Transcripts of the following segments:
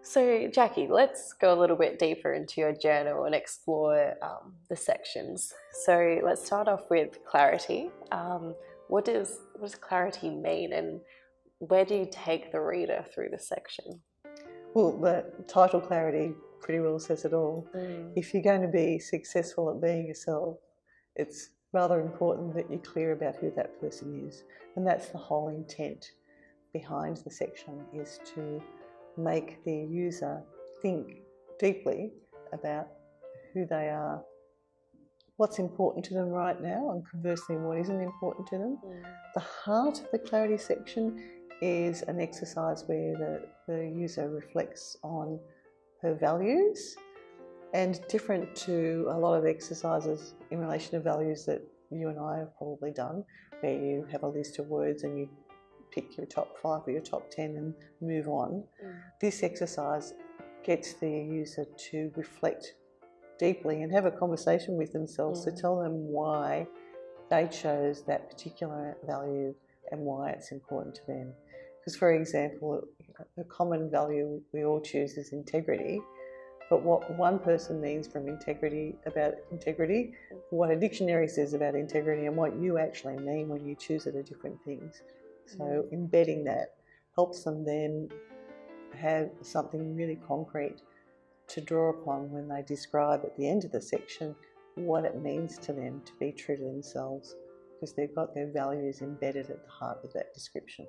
So, Jacqui, let's go a little bit deeper into your journal and explore the sections. So, let's start off with clarity. What does clarity mean, and where do you take the reader through the section? Well, the title clarity pretty well says it all. If you're going to be successful at being yourself, it's rather important that you're clear about who that person is. And that's the whole intent behind the section, is to make the user think deeply about who they are, what's important to them right now, and conversely what isn't important to them. The heart of the clarity section is an exercise where the user reflects on her values, and different to a lot of exercises in relation to values that you and I have probably done, where you have a list of words and you pick your top 5 or your top 10 and move on. This exercise gets the user to reflect deeply and have a conversation with themselves to tell them why they chose that particular value and why it's important to them. Because, for example, a common value we all choose is integrity, but what one person means about integrity, what a dictionary says about integrity, and what you actually mean when you choose it are different things. So embedding that helps them then have something really concrete to draw upon when they describe at the end of the section what it means to them to be true to themselves, because they've got their values embedded at the heart of that description.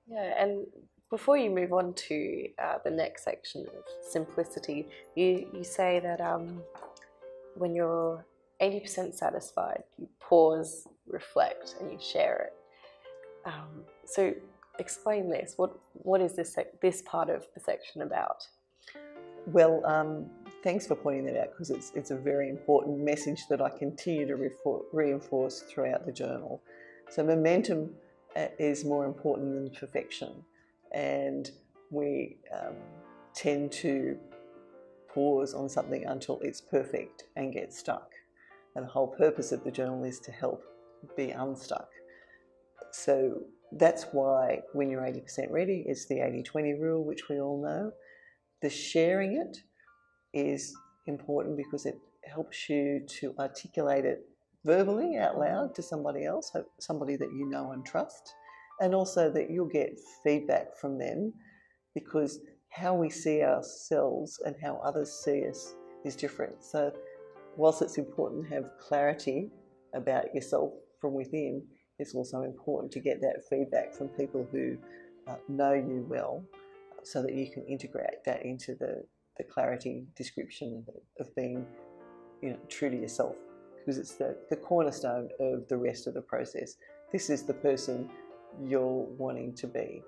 Yeah, and before you move on to the next section of simplicity, you say that when you're 80% satisfied, you pause, reflect, and you share it. So explain this. What is this part of the section about? Well, thanks for pointing that out, because it's a very important message that I continue to reinforce throughout the journal. So momentum is more important than perfection, and we tend to pause on something until it's perfect and get stuck. And the whole purpose of the journal is to help be unstuck. So that's why when you're 80% ready, it's the 80-20 rule, which we all know. The sharing it is important because it helps you to articulate it verbally out loud to somebody else, somebody that you know and trust, and also that you'll get feedback from them, because how we see ourselves and how others see us is different. So whilst it's important to have clarity about yourself from within, it's also important to get that feedback from people who know you well, so that you can integrate that into the clarity description of being, true to yourself, because it's the cornerstone of the rest of the process. This is the person you're wanting to be.